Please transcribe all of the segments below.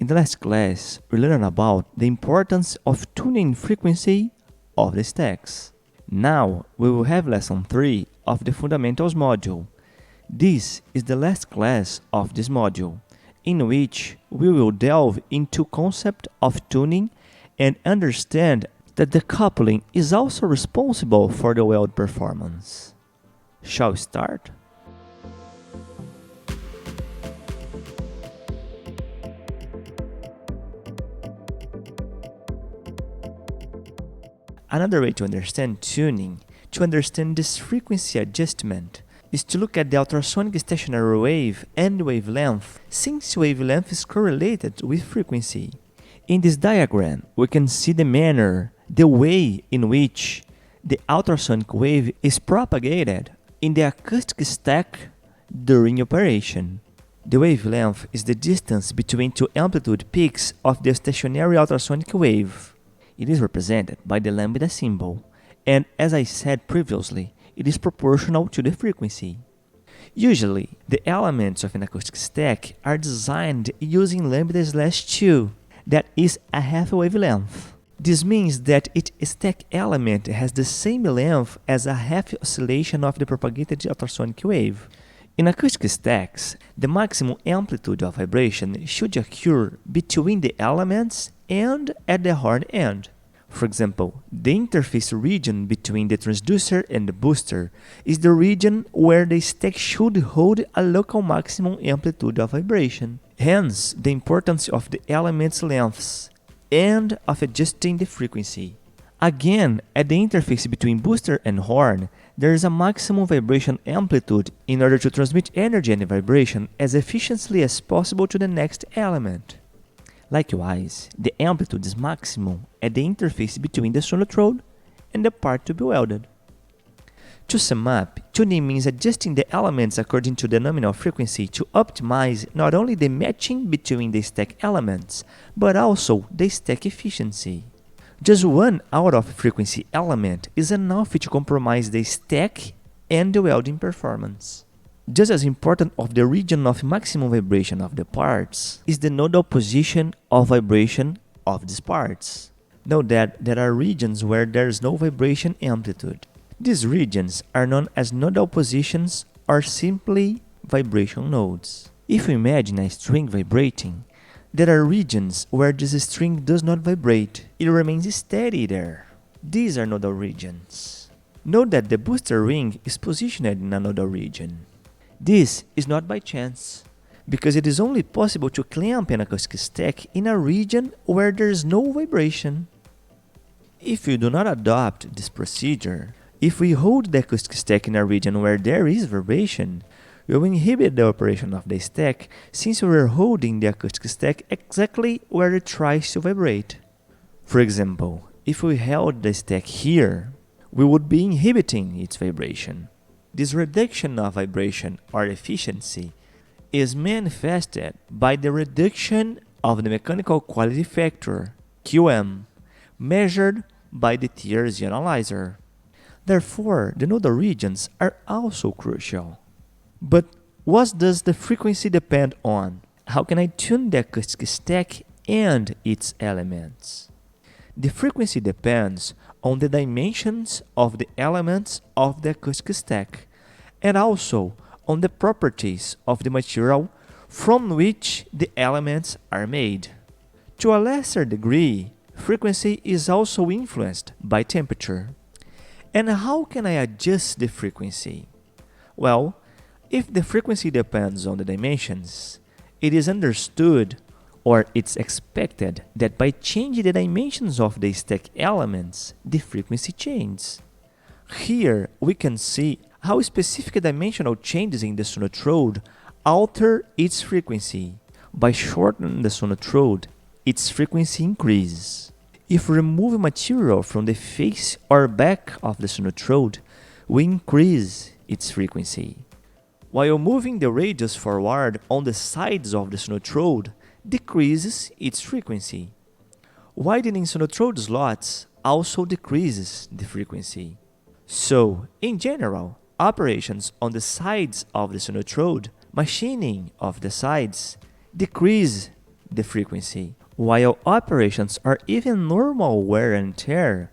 In the last class, we learned about the importance of tuning frequency of the stacks. Now, we will have lesson 3 of the fundamentals module. This is the last class of this module, in which we will delve into concept of tuning and understand that the coupling is also responsible for the weld performance. Shall we start? Another way to understand tuning, to understand this frequency adjustment, is to look at the ultrasonic stationary wave and wavelength, since wavelength is correlated with frequency. In this diagram, we can see the manner, the way in which the ultrasonic wave is propagated in the acoustic stack during operation. The wavelength is the distance between two amplitude peaks of the stationary ultrasonic wave. It is represented by the lambda symbol, and as I said previously, it is proportional to the frequency. Usually, the elements of an acoustic stack are designed using lambda/2, that is a half wavelength. This means that each stack element has the same length as a half oscillation of the propagated ultrasonic wave. In acoustic stacks, the maximum amplitude of vibration should occur between the elements and at the horn end. For example, the interface region between the transducer and the booster is the region where the stack should hold a local maximum amplitude of vibration. Hence, the importance of the element's lengths and of adjusting the frequency. Again, at the interface between booster and horn, there is a maximum vibration amplitude in order to transmit energy and vibration as efficiently as possible to the next element. Likewise, the amplitude is maximum at the interface between the sonotrode and the part to be welded. To sum up, tuning means adjusting the elements according to the nominal frequency to optimize not only the matching between the stack elements, but also the stack efficiency. Just one out of frequency element is enough to compromise the stack and the welding performance. Just as important of the region of maximum vibration of the parts is the nodal position of vibration of these parts. Note that there are regions where there is no vibration amplitude. These regions are known as nodal positions or simply vibration nodes. If you imagine a string vibrating, there are regions where this string does not vibrate, it remains steady there. These are nodal regions. Note that the booster ring is positioned in a nodal region. This is not by chance, because it is only possible to clamp an acoustic stack in a region where there is no vibration. If you do not adopt this procedure, if we hold the acoustic stack in a region where there is vibration, we will inhibit the operation of the stack since we are holding the acoustic stack exactly where it tries to vibrate. For example, if we held the stack here, we would be inhibiting its vibration. This reduction of vibration or efficiency is manifested by the reduction of the mechanical quality factor, QM, measured by the TRZ analyzer. Therefore, the nodal regions are also crucial. But what does the frequency depend on? How can I tune the acoustic stack and its elements? The frequency depends on the dimensions of the elements of the acoustic stack and also on the properties of the material from which the elements are made. To a lesser degree, frequency is also influenced by temperature. And how can I adjust the frequency? Well, if the frequency depends on the dimensions, it is understood or it's expected that by changing the dimensions of the stack elements, the frequency changes. Here we can see how specific dimensional changes in the sonotrode alter its frequency. By shortening the sonotrode, its frequency increases. If we remove material from the face or back of the sonotrode, we increase its frequency. While moving the radius forward on the sides of the sonotrode decreases its frequency. Widening sonotrode slots also decreases the frequency. So, in general, operations on the sides of the sonotrode, machining of the sides, decrease the frequency, while operations are even normal wear and tear,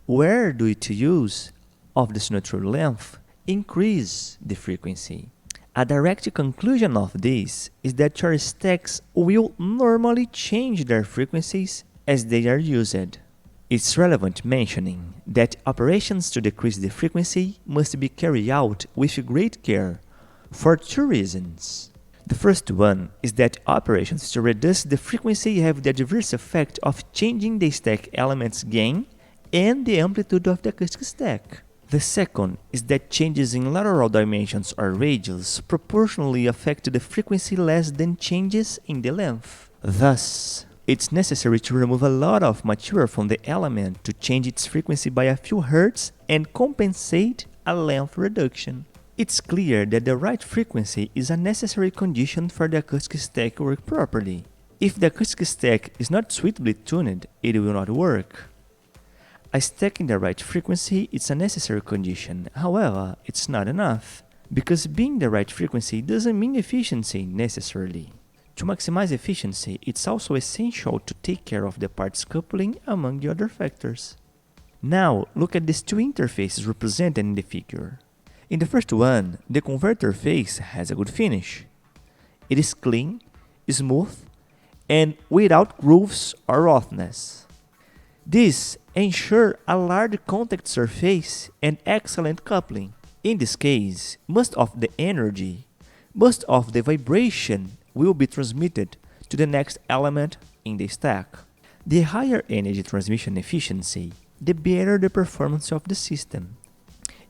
where due to use of the signature length increase the frequency. A direct conclusion of this is that your stacks will normally change their frequencies as they are used. It's relevant mentioning that operations to decrease the frequency must be carried out with great care for two reasons. The first one is that operations to reduce the frequency have the adverse effect of changing the stack element's gain and the amplitude of the acoustic stack. The second is that changes in lateral dimensions or radius proportionally affect the frequency less than changes in the length. Thus, it's necessary to remove a lot of material from the element to change its frequency by a few hertz and compensate a length reduction. It's clear that the right frequency is a necessary condition for the acoustic stack to work properly. If the acoustic stack is not suitably tuned, it will not work. A stack in the right frequency is a necessary condition, however, it's not enough, because being the right frequency doesn't mean efficiency necessarily. To maximize efficiency, it's also essential to take care of the parts coupling among the other factors. Now, look at these two interfaces represented in the figure. In the first one, the converter face has a good finish. It is clean, smooth, and without grooves or roughness. This ensures a large contact surface and excellent coupling. In this case, most of the energy, most of the vibration will be transmitted to the next element in the stack. The higher energy transmission efficiency, the better the performance of the system.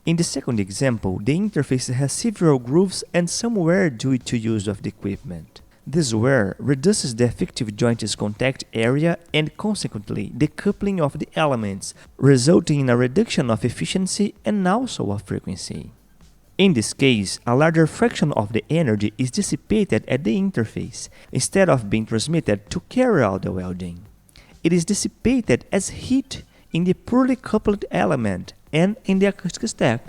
In the second example, the interface has several grooves and some wear due to use of the equipment. This wear reduces the effective joint's contact area and consequently the coupling of the elements, resulting in a reduction of efficiency and also of frequency. In this case, a larger fraction of the energy is dissipated at the interface, instead of being transmitted to carry out the welding. It is dissipated as heat in the poorly coupled element and in the acoustic stack.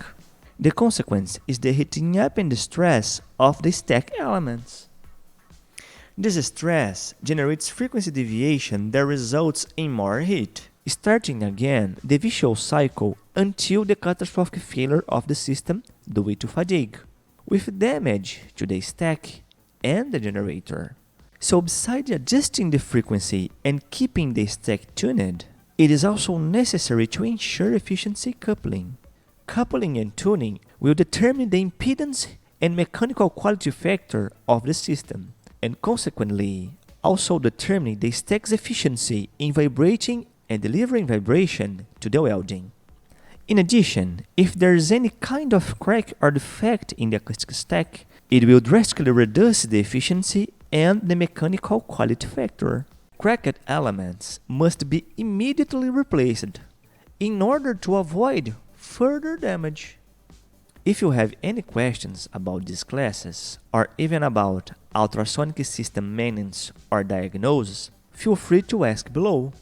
The consequence is the heating up and the stress of the stack elements. This stress generates frequency deviation that results in more heat, starting again the vicious cycle until the catastrophic failure of the system due to fatigue, with damage to the stack and the generator. So besides adjusting the frequency and keeping the stack tuned, it is also necessary to ensure efficiency coupling. Coupling and tuning will determine the impedance and mechanical quality factor of the system, and consequently also determining the stack's efficiency in vibrating and delivering vibration to the welding. In addition, if there is any kind of crack or defect in the acoustic stack, it will drastically reduce the efficiency and the mechanical quality factor. Cracked elements must be immediately replaced in order to avoid further damage. If you have any questions about these classes, or even about ultrasonic system maintenance or diagnosis, feel free to ask below.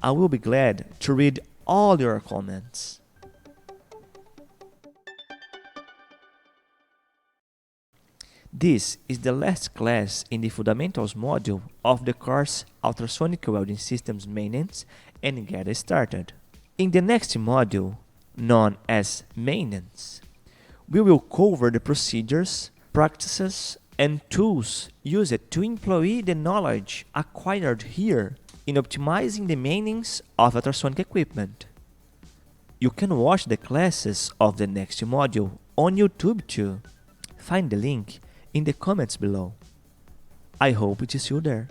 I will be glad to read all your comments. This is the last class in the Fundamentals module of the course Ultrasonic Welding Systems Maintenance and Get Started. In the next module, known as Maintenance, we will cover the procedures, practices, and tools used to employ the knowledge acquired here in optimizing the maintenance of ultrasonic equipment. You can watch the classes of the next module on YouTube too. Find the link in the comments below. I hope to see you there.